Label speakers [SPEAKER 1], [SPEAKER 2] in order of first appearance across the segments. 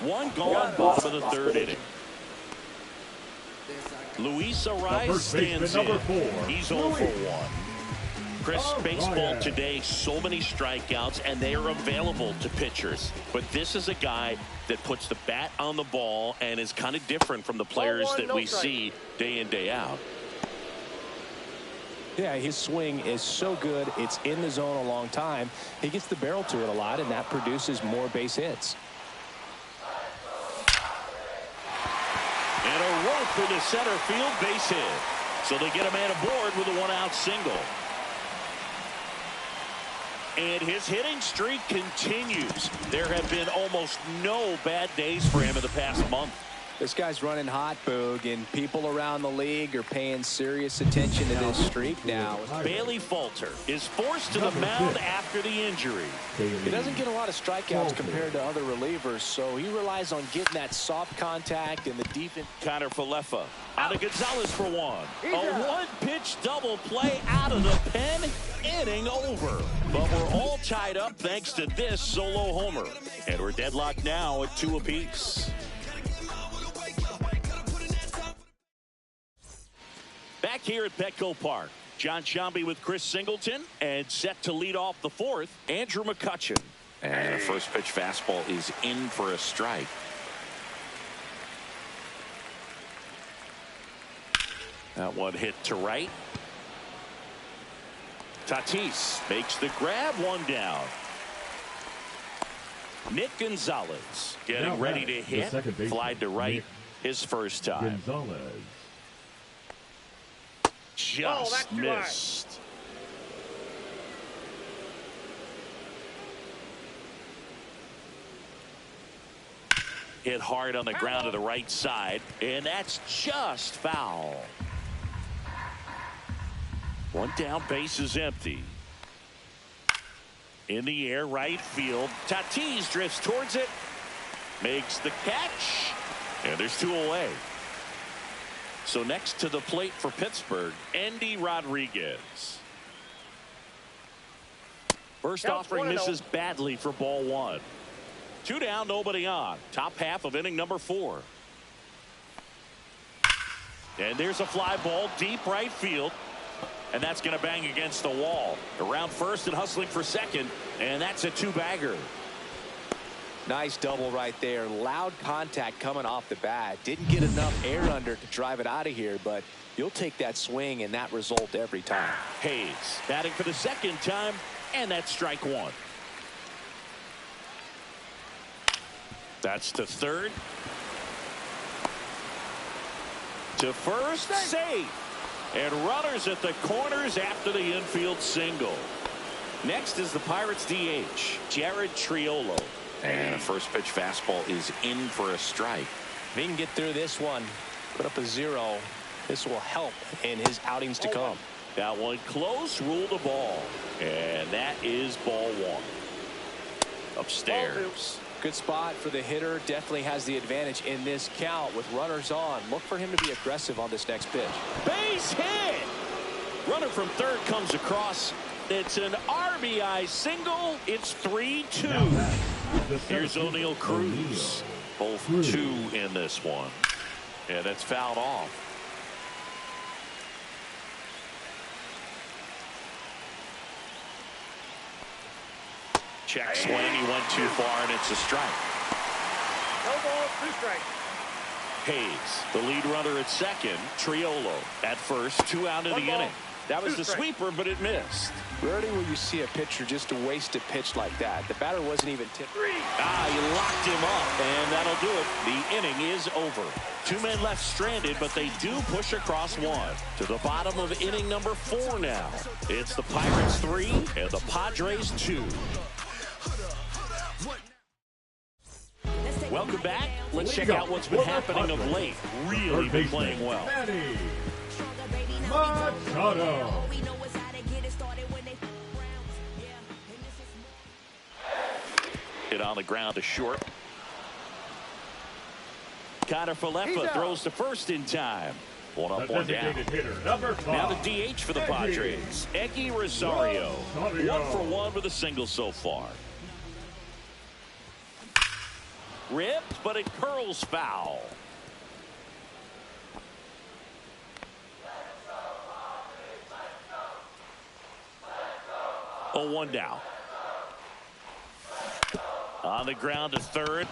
[SPEAKER 1] One gone, bottom of the third inning. Luis Ariz stands in. He's 0 for 1. Chris, baseball today, so many strikeouts, and they are available to pitchers. But this is a guy that puts the bat on the ball and is kind of different from the players that we see day in, day out.
[SPEAKER 2] Yeah, his swing is so good. It's in the zone a long time. He gets the barrel to it a lot, and that produces more base hits.
[SPEAKER 1] And a rope for the center field base hit. So they get a man aboard with a one-out single. And his hitting streak continues. There have been almost no bad days for him in the past month.
[SPEAKER 2] This guy's running hot, Boog, and people around the league are paying serious attention to this streak now.
[SPEAKER 1] Bailey Falter is forced to the mound after the injury.
[SPEAKER 2] He doesn't get a lot of strikeouts compared to other relievers, so he relies on getting that soft contact and the defense.
[SPEAKER 1] Connor Falefa out of Gonzalez for one. A one-pitch double play out of the pen. Inning over. But we're all tied up thanks to this solo homer. And we're deadlocked now at 2 apiece. Back here at Petco Park, John Sciambi with Chris Singleton, and set to lead off the fourth, Andrew McCutchen. And the first pitch fastball is in for a strike. That one hit to right. Tatis makes the grab, one down. Nick Gonzalez getting ready to hit. Fly to right his first time. Just missed. Hit hard on the ground to the right side, and that's just foul. One down, base is empty. In the air, right field. Tatis drifts towards it, makes the catch, and there's 2 away. So next to the plate for Pittsburgh, Andy Rodriguez. First offering misses badly for ball 1. 2 down, nobody on. Top half of inning number 4. And there's a fly ball deep right field. And that's going to bang against the wall. Around first and hustling for second. And that's a 2-bagger.
[SPEAKER 2] Nice double right there. Loud contact coming off the bat. Didn't get enough air under to drive it out of here, but you'll take that swing and that result every time.
[SPEAKER 1] Hayes batting for the second time, and that's strike 1. That's to third. To first, safe. And runners at the corners after the infield single. Next is the Pirates DH, Jared Triolo. And a first pitch fastball is in for a strike.
[SPEAKER 2] If he can get through this one, put up a 0, this will help in his outings to come.
[SPEAKER 1] That one close, rule the ball. And that is ball 1. Upstairs.
[SPEAKER 2] Good spot for the hitter. Definitely has the advantage in this count with runners on. Look for him to be aggressive on this next pitch.
[SPEAKER 1] Base hit. Runner from third comes across. It's an RBI single. It's 3-2. Here's O'Neal Cruz. Both 2 in this one. And it's fouled off. Check swing. He went too far, and it's a strike.
[SPEAKER 3] No ball, 2 strikes.
[SPEAKER 1] Hayes, the lead runner at second. Triolo at first. 2 out of the inning. That was the sweeper, but it missed.
[SPEAKER 2] Rarely will you see a pitcher just to waste a pitch like that. The batter wasn't even tipped.
[SPEAKER 1] He locked him up, and that'll do it. The inning is over. 2 men left stranded, but they do push across 1. To the bottom of inning number 4 now. It's the Pirates 3 and the Padres 2. Welcome back. Let's check out what's been happening of late. Really been playing well.
[SPEAKER 4] Machado.
[SPEAKER 1] Hit on the ground to short. Connor Falefa throws to first in time. 1 up, 1 down. Now the DH for the Padres, Eggy Rosario. 1 for 1 with a single so far. Ripped, but it curls foul. Oh, 1 down. On the ground to third.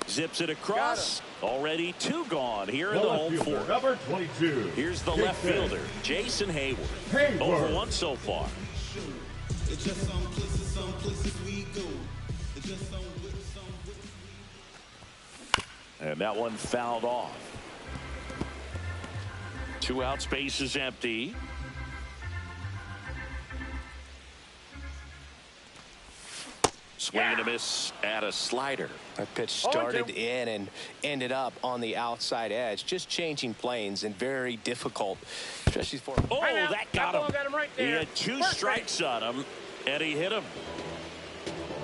[SPEAKER 1] Zips it across. Already 2 gone here in the home 4.
[SPEAKER 4] Number 22.
[SPEAKER 1] Here's the left fielder, Jason Hayward. 0-for-1 so far. And that one fouled off. 2 out, space is empty. Swing and a miss at a slider.
[SPEAKER 2] That pitch started in and ended up on the outside edge. Just changing planes and very difficult, especially for.
[SPEAKER 1] Oh, that got him.
[SPEAKER 3] Got him right there.
[SPEAKER 1] He had 2 strikes on him, and he hit him.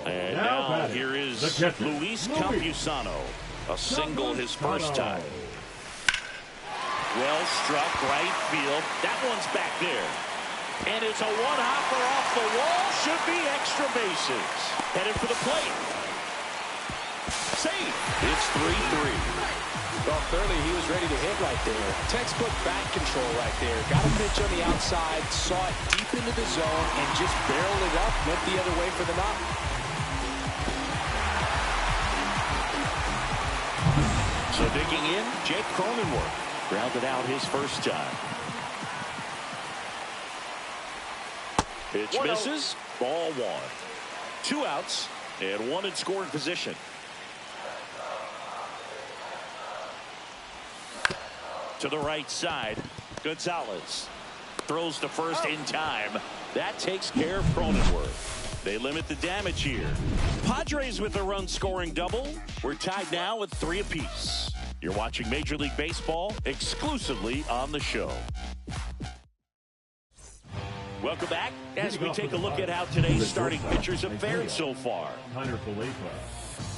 [SPEAKER 1] And now here is Luis Campusano. A single his first time. Well struck right field. That one's back there. And it's a one-hopper off the wall. Should be extra bases. Headed for the plate. Safe. It's 3-3.
[SPEAKER 2] Well, clearly he was ready to hit right there. Textbook bat control right there. Got a pitch on the outside, saw it deep into the zone, and just barreled it up. Went the other way for the knock.
[SPEAKER 1] So digging in, Jake Cronenworth grounded out his first time. Pitch misses. Ball 1. 2 outs and 1 in scoring position. To the right side, Gonzalez throws to first in time. That takes care of Cronenworth. They limit the damage here. Padres with a run-scoring double. We're tied now with 3 apiece. You're watching Major League Baseball exclusively on the show. Welcome back as we take a look at how today's starting pitchers have fared so far.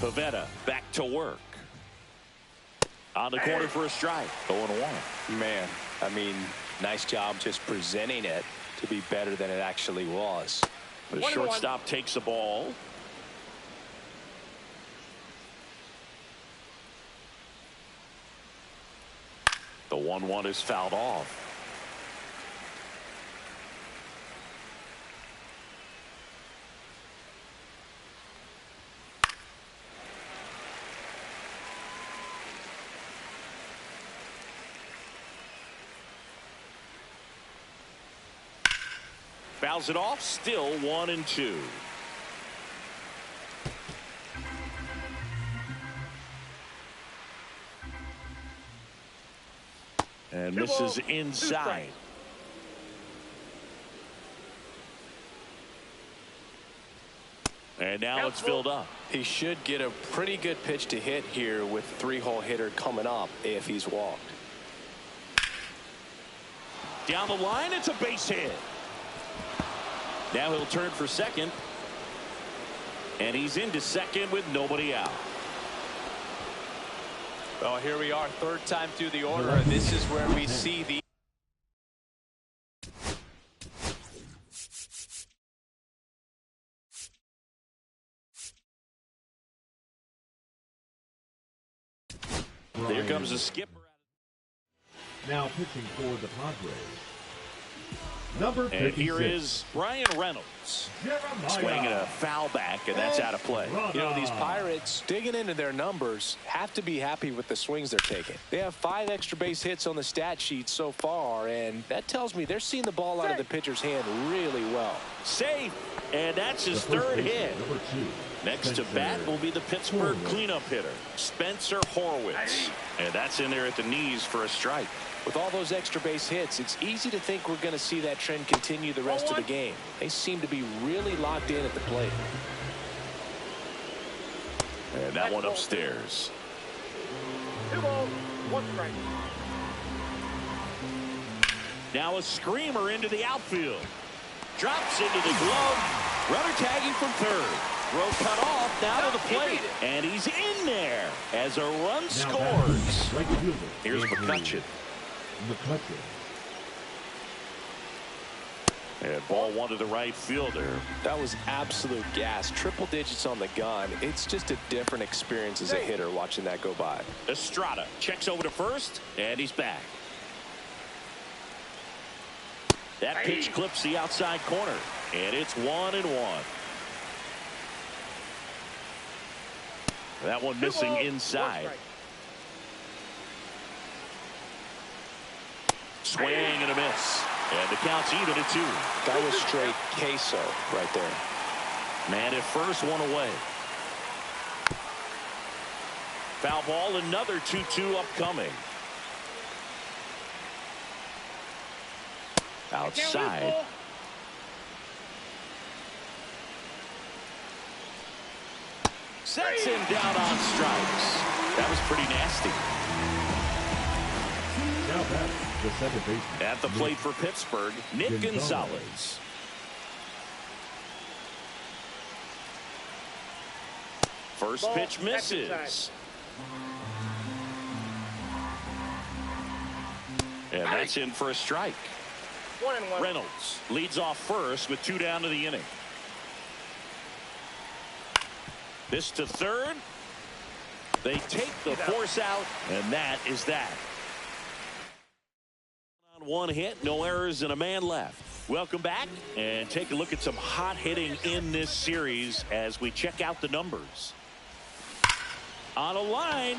[SPEAKER 1] Pivetta back to work. On the corner for a strike. 0-1.
[SPEAKER 2] Man, I mean, nice job just presenting it to be better than it actually was.
[SPEAKER 1] The shortstop takes the ball. The 1-1 is fouled off. Fouls it off, still 1-2. And misses inside. And now it's filled up.
[SPEAKER 2] He should get a pretty good pitch to hit here with 3-hole hitter coming up if he's walked.
[SPEAKER 1] Down the line, it's a base hit. Now he'll turn for second. And he's into second with nobody out.
[SPEAKER 2] Well, here we are, 3rd time through the order, and this is where we see the
[SPEAKER 1] There comes a skipper.
[SPEAKER 4] Now pitching for the Padres. Number 56.
[SPEAKER 1] And here is Brian Reynolds. Swinging a foul back, and that's out of play.
[SPEAKER 2] You know, these Pirates, digging into their numbers, have to be happy with the swings they're taking. They have 5 extra base hits on the stat sheet so far, and that tells me they're seeing the ball out of the pitcher's hand really well.
[SPEAKER 1] Safe, and that's his 3rd hit. Next to bat will be the Pittsburgh cleanup hitter, Spencer Horwitz. And that's in there at the knees for a strike.
[SPEAKER 2] With all those extra base hits, it's easy to think we're going to see that trend continue the rest of the game. They seem to be really locked in at the plate.
[SPEAKER 1] And that one upstairs.
[SPEAKER 3] 2 balls, 1 strike.
[SPEAKER 1] Now a screamer into the outfield. Drops into the glove. Runner tagging from third. Throw cut off, now to the plate. And he's in there as a run scores.
[SPEAKER 4] Here's
[SPEAKER 1] McCutcheon. And ball one to the right fielder.
[SPEAKER 2] That was absolute gas. Triple digits on the gun. It's just a different experience as a hitter watching that go by.
[SPEAKER 1] Estrada checks over to first, and he's back. That pitch clips the outside corner, and it's 1-1. That one missing inside. Swing and a miss. And the count's even at 2.
[SPEAKER 2] That was straight queso right there.
[SPEAKER 1] Man at first, one away. Foul ball, another 2-2 upcoming. Outside. Sets him down on strikes. That was pretty nasty.
[SPEAKER 4] Now that's the second baseman.
[SPEAKER 1] At the plate for Pittsburgh, Nick Gonzalez. First pitch misses. And that's in for a strike.
[SPEAKER 3] 1-1.
[SPEAKER 1] Reynolds leads off first with 2 down to the inning. This to third. They take the force out, and that is that. On one hit, no errors, and a man left. Welcome back, and take a look at some hot hitting in this series as we check out the numbers. On a line.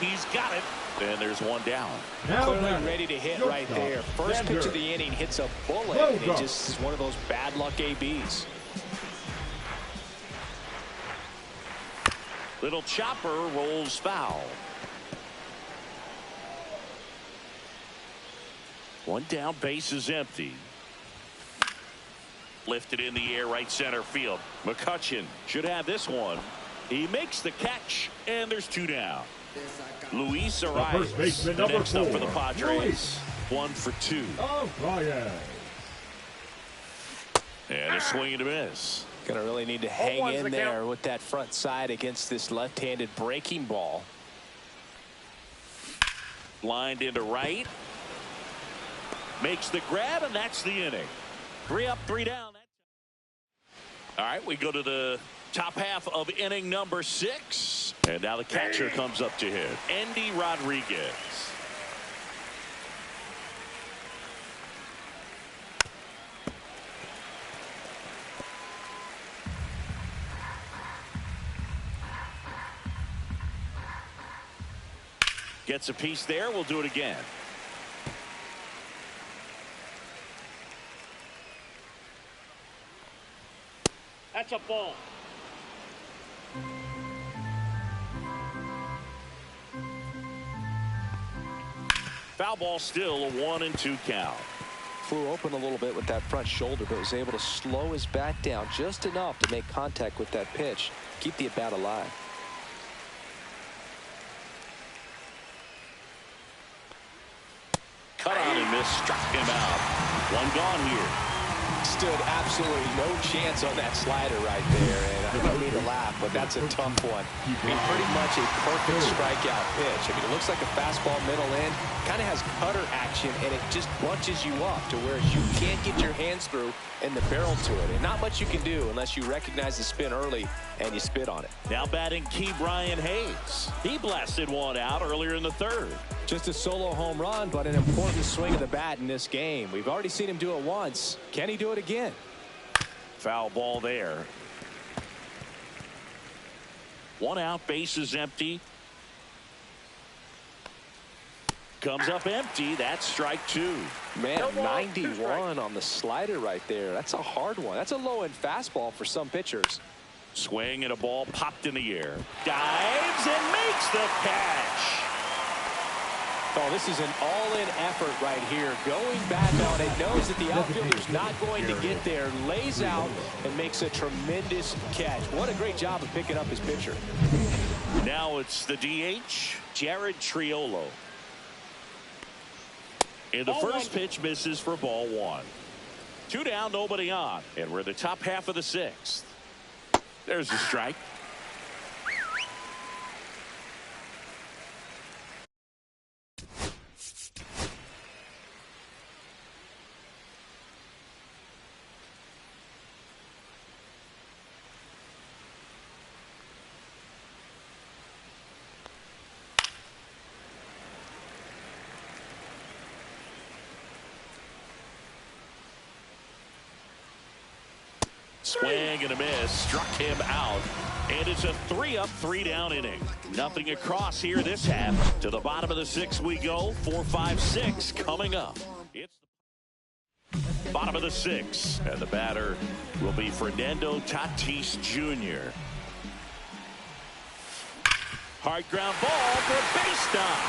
[SPEAKER 1] He's got it. And there's one down.
[SPEAKER 2] Clearly ready to hit right there. First pitch of the inning hits a bullet, and it just is one of those bad luck ABs.
[SPEAKER 1] Little chopper rolls foul. One down, base is empty. Lifted in the air, right center field. McCutchen should have this one. He makes the catch, and there's 2 down. Luis Arias, the next up for the Padres. 1 for 2. And a swing and a miss.
[SPEAKER 2] Gonna really need to hang in there with that front side against this left-handed breaking ball.
[SPEAKER 1] Lined into right. Makes the grab, and that's the inning. 3 up, 3 down. All right, we go to the top half of inning number 6. And now the catcher comes up to hit. Andy Rodriguez. Gets a piece there. We'll do it again.
[SPEAKER 3] That's a ball.
[SPEAKER 1] Foul ball, still a 1-2 count.
[SPEAKER 2] Flew open a little bit with that front shoulder, but was able to slow his bat down just enough to make contact with that pitch. Keep the at-bat alive.
[SPEAKER 1] Cut on and miss, struck him out. One gone here.
[SPEAKER 2] Stood absolutely no chance on that slider right there, and I don't mean to laugh, but that's a tough one. I mean, pretty much a perfect strikeout pitch. I mean, it looks like a fastball middle in, kind of has cutter action, and it just bunches you up to where you can't get your hands through and the barrel to it. And not much you can do unless you recognize the spin early and you spit on it.
[SPEAKER 1] Now batting Key Brian Hayes. He blasted one out earlier in the 3rd.
[SPEAKER 2] Just a solo home run, but an important swing of the bat in this game. We've already seen him do it once. Can he do it again?
[SPEAKER 1] Foul ball there. 1 out, base is empty. Comes up empty. That's strike 2.
[SPEAKER 2] Man, 91 on the slider right there. That's a hard one. That's a low-end fastball for some pitchers.
[SPEAKER 1] Swing and a ball popped in the air. Dives and makes the catch.
[SPEAKER 2] Oh, this is an all-in effort right here. Going back on it, knows that the outfielder's not going to get there, lays out, and makes a tremendous catch. What a great job of picking up his pitcher.
[SPEAKER 1] Now it's the DH, Jared Triolo. And the first pitch misses for ball 1. 2 down, nobody on. And we're in the top half of the 6th. There's the strike. Swing and a miss. Struck him out. And it's a 3-up, 3-down inning. Nothing across here this half. To the bottom of the 6th we go. 4, 5, 6 coming up. It's the bottom of the 6th. And the batter will be Fernando Tatis Jr. Hard ground ball for a base stop.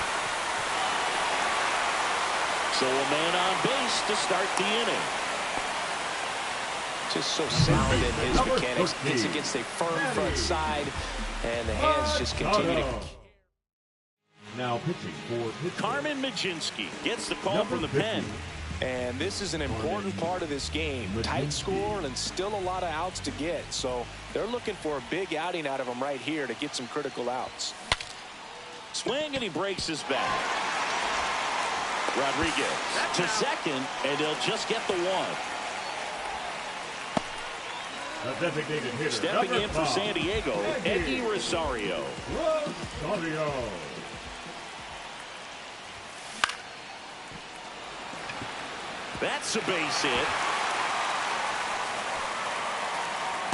[SPEAKER 1] So a man on base to start the inning.
[SPEAKER 2] Just so sound in his mechanics. Hits against a firm front side, and the hands just continue to.
[SPEAKER 4] Now pitching for
[SPEAKER 1] Carmen Majinski gets the call from the pen.
[SPEAKER 2] And this is an important part of this game. Tight score and still a lot of outs to get. So they're looking for a big outing out of him right here to get some critical outs.
[SPEAKER 1] Swing, and he breaks his back. Rodriguez to second, and they'll just get the one.
[SPEAKER 4] a designated hitter.
[SPEAKER 1] Stepping in for
[SPEAKER 4] 5,
[SPEAKER 1] San Diego, Eddie Rosario. That's a base hit.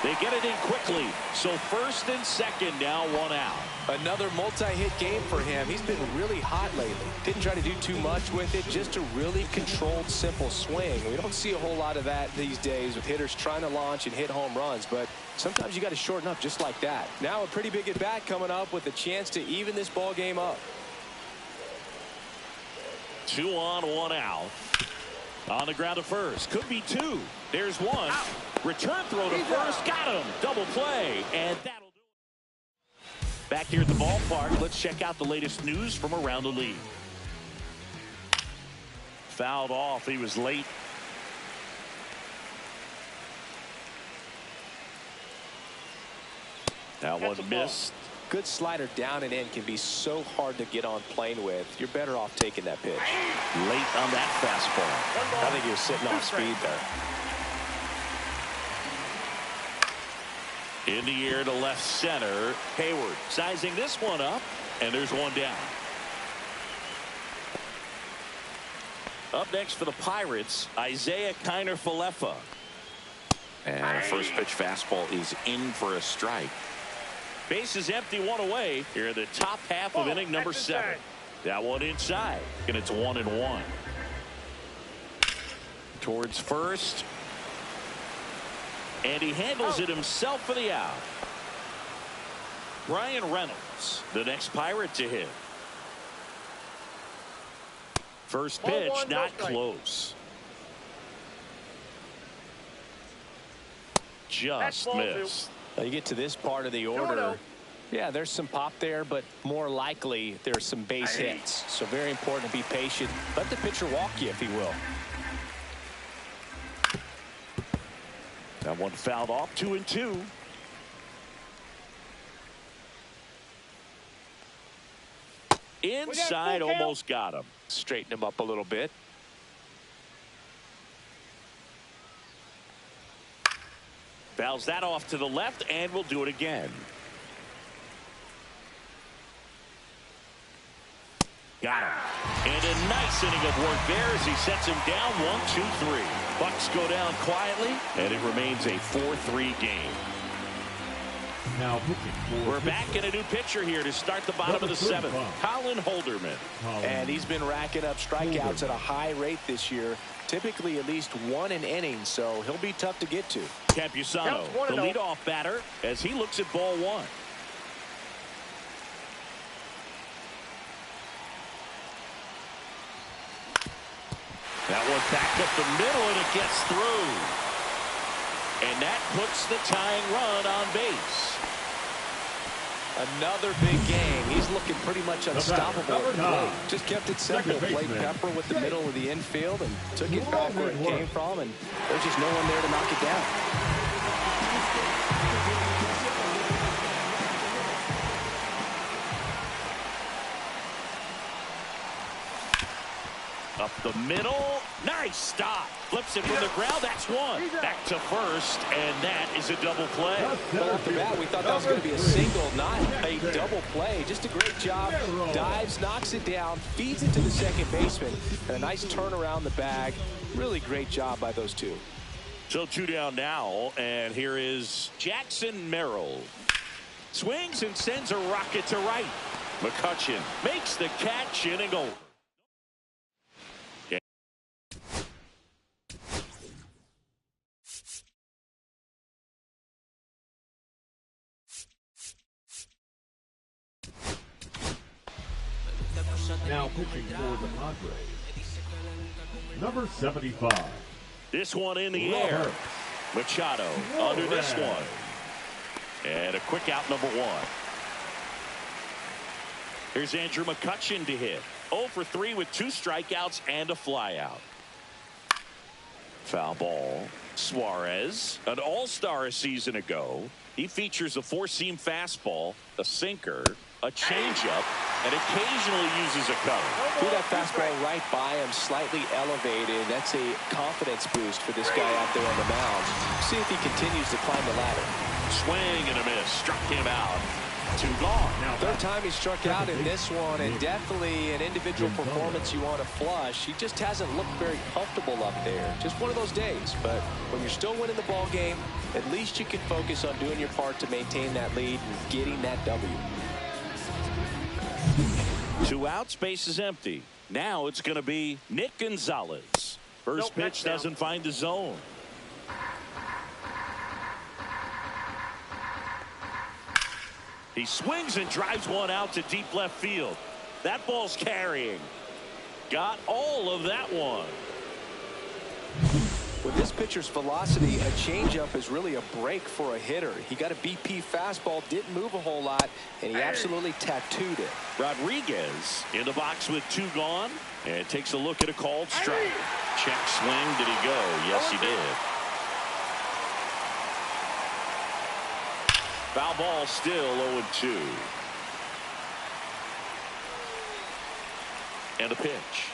[SPEAKER 1] They get it in quickly. So first and second now, 1 out.
[SPEAKER 2] Another multi-hit game for him. He's been really hot lately. Didn't try to do too much with it. Just a really controlled, simple swing. We don't see a whole lot of that these days with hitters trying to launch and hit home runs. But sometimes you got to shorten up just like that. Now a pretty big at-bat coming up with a chance to even this ball game up.
[SPEAKER 1] 2 on, 1 out. On the ground to first. Could be 2. There's 1. Return throw to first. Got him. Double play. And that'll do it. Back here at the ballpark, let's check out the latest news from around the league. Fouled off. He was late. That one missed.
[SPEAKER 2] Good slider down and in can be so hard to get on plane with. You're better off taking that pitch.
[SPEAKER 1] Late on that fastball.
[SPEAKER 2] I think he was sitting off speed there.
[SPEAKER 1] In the air to left center. Hayward sizing this one up, and there's 1 down. Up next for the Pirates, Isaiah Kiner-Falefa. And a first pitch fastball is in for a strike. Base is empty, 1 away here in the top half of inning number 7. That one inside, and it's 1-1. Towards first. And he handles it himself for the out. Brian Reynolds, the next Pirate to hit. First pitch, not close. Just missed.
[SPEAKER 2] Now you get to this part of the order. Yeah, there's some pop there, but more likely there's some base hits. So very important to be patient. Let the pitcher walk you, if he will.
[SPEAKER 1] That one fouled off. 2-2. Inside, almost got him.
[SPEAKER 2] Straighten him up a little bit.
[SPEAKER 1] Fouls that off to the left, and we'll do it again. Got him. And a nice inning of work there as he sets him down. 1, 2, 3. Bucks go down quietly, and it remains a 4-3 game.
[SPEAKER 4] Now pitching.
[SPEAKER 1] We're back in a new pitcher here to start the bottom of the 7th. Colin Holderman.
[SPEAKER 2] And he's been racking up strikeouts at a high rate this year. Typically at least 1 an inning, so he'll be tough to get to.
[SPEAKER 1] Campusano, the leadoff batter, as he looks at ball 1. That one back up the middle, and it gets through. And that puts the tying run on base.
[SPEAKER 2] Another big game. He's looking pretty much unstoppable at the plate. Just kept it simple. Played Pepper with the middle of the infield and took it back where it came from, and there's just no one there to knock it down.
[SPEAKER 1] Up the middle. Nice stop. Flips it from the ground. That's 1. Back to first, and that is a double play.
[SPEAKER 2] Well, off the bat, we thought that was going to be a single, not a double play. Just a great job. Dives, knocks it down, feeds it to the second baseman. And a nice turn around the bag. Really great job by those two.
[SPEAKER 1] So 2 down now, and here is Jackson Merrill. Swings and sends a rocket to right. McCutchen makes the catch, inning over.
[SPEAKER 4] Now pitching for the Padres, number 75.
[SPEAKER 1] This one in the air. Machado under this one. And a quick out, number 1. Here's Andrew McCutchen to hit. 0 for 3 with 2 strikeouts and a flyout. Foul ball. Suarez, an all-star a season ago. He features a 4-seam fastball, a sinker, a changeup, and occasionally uses a cutter.
[SPEAKER 2] Threw that fastball right by him, slightly elevated. That's a confidence boost for this guy out there on the mound. See if he continues to climb the ladder.
[SPEAKER 1] Swing and a miss. Struck him out. 2 gone.
[SPEAKER 2] Third time he struck out in this one, and definitely an individual performance you want to flush. He just hasn't looked very comfortable up there. Just one of those days. But when you're still winning the ball game, at least you can focus on doing your part to maintain that lead and getting that W.
[SPEAKER 1] 2 outs, base is empty. Now it's going to be Nick Gonzalez. First pitch doesn't find the zone. He swings and drives one out to deep left field. That ball's carrying. Got all of that one.
[SPEAKER 2] With this pitcher's velocity, a changeup is really a break for a hitter. He got a BP fastball, didn't move a whole lot, and he absolutely tattooed it.
[SPEAKER 1] Rodriguez in the box with 2 gone, and takes a look at a called strike. Check swing. Did he go? Yes, he did. Foul ball, still 0-2. And a pitch.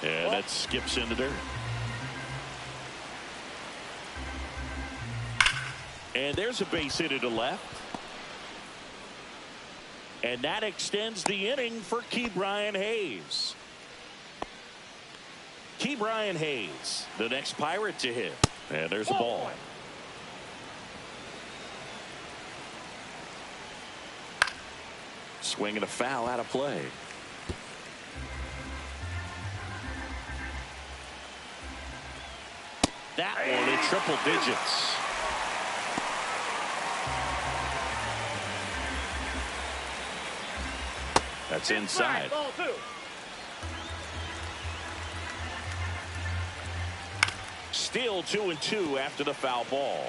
[SPEAKER 1] And that skips into dirt. And there's a base hit to left. And that extends the inning for Ke'Bryan Hayes. Ke'Bryan Hayes, the next Pirate to hit. And there's a ball. Swing and a foul out of play. That one in triple digits. That's inside.
[SPEAKER 3] Ball 2.
[SPEAKER 1] Still 2-2 after the foul ball.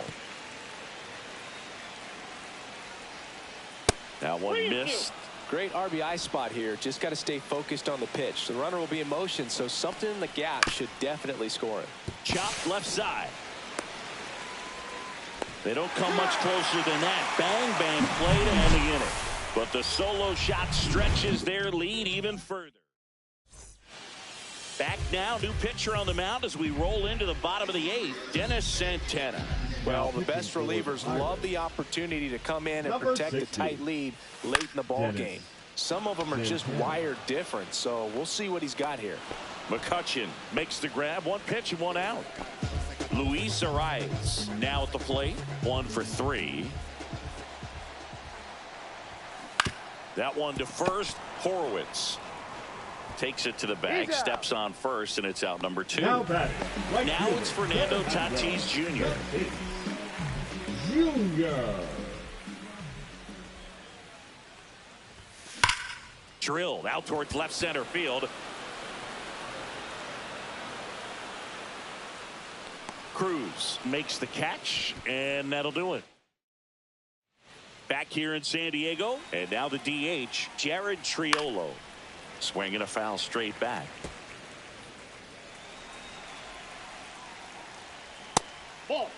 [SPEAKER 1] That one missed.
[SPEAKER 2] Great RBI spot here. Just got to stay focused on the pitch. The runner will be in motion, so something in the gap should definitely score him.
[SPEAKER 1] Chop left side. They don't come much closer than that. Bang, bang, play to end the inning. But the solo shot stretches their lead even further. Back now, new pitcher on the mound as we roll into the bottom of the 8th, Dennis Santana.
[SPEAKER 2] Well, the best relievers love the opportunity to come in and protect a tight lead late in the ball game. Some of them are just wired different, so we'll see what he's got here.
[SPEAKER 1] McCutchen makes the grab. 1 pitch and 1 out. Luis Arias now at the plate. 1 for 3. That one to first. Horowitz takes it to the bag, steps on first, and it's out number 2.
[SPEAKER 4] Now
[SPEAKER 1] it's Fernando Tatis Jr. Drilled out towards left center field. Cruz makes the catch, and that'll do it. Back here in San Diego, and now the DH, Jared Triolo. Swinging a foul straight back.
[SPEAKER 3] Ball.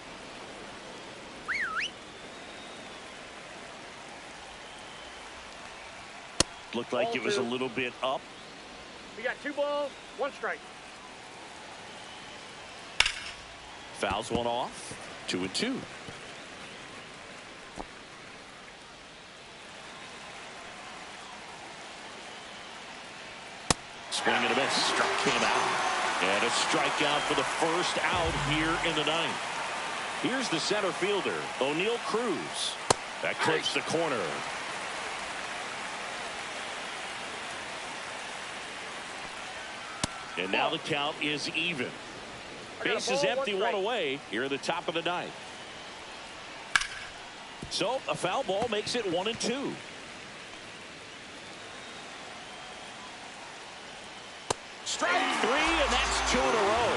[SPEAKER 1] Looked like it was a little bit up.
[SPEAKER 3] We got 2 balls, 1 strike.
[SPEAKER 1] Fouls one off. 2-2. Swing and a miss. Struck him out. And a strikeout for the first out here in the ninth. Here's the center fielder, O'Neal Cruz. That clips the corner. And now the count is even. Base is empty, one away here at the top of the ninth. So a foul ball makes it 1-2. Strike three, and that's 2 in a row.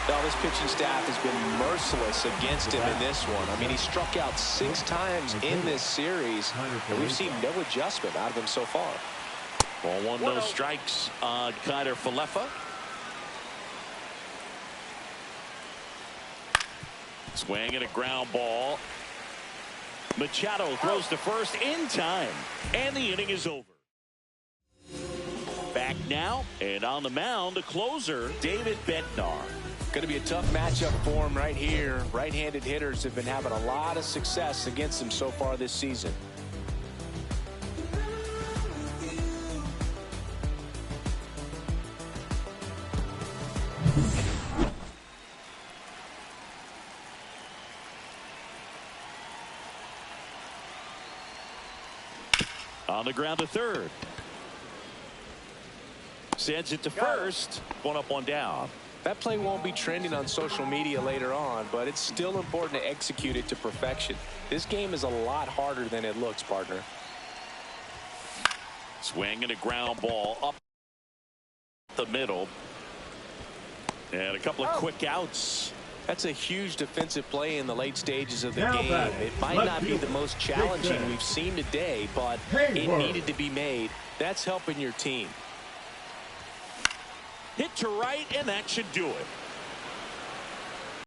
[SPEAKER 2] Now, this pitching staff has been merciless against him in this one. I mean, he struck out 6 times in this series, and we've seen no adjustment out of him so far.
[SPEAKER 1] 1-1, no strikes on Kiner Falefa. Swing and a ground ball. Machado throws to first in time, and the inning is over. Back now, and on the mound, the closer, David Bednar.
[SPEAKER 2] Going to be a tough matchup for him right here. Right-handed hitters have been having a lot of success against him so far this season.
[SPEAKER 1] On the ground to third. Sends it to first. 1 up, 1 down.
[SPEAKER 2] That play won't be trending on social media later on, but it's still important to execute it to perfection. This game is a lot harder than it looks, partner.
[SPEAKER 1] Swing and a ground ball up the middle. And a couple of quick outs.
[SPEAKER 2] That's a huge defensive play in the late stages of the game. It might not be the most challenging we've seen today, but it needed to be made. That's helping your team.
[SPEAKER 1] Hit to right, and that should do it.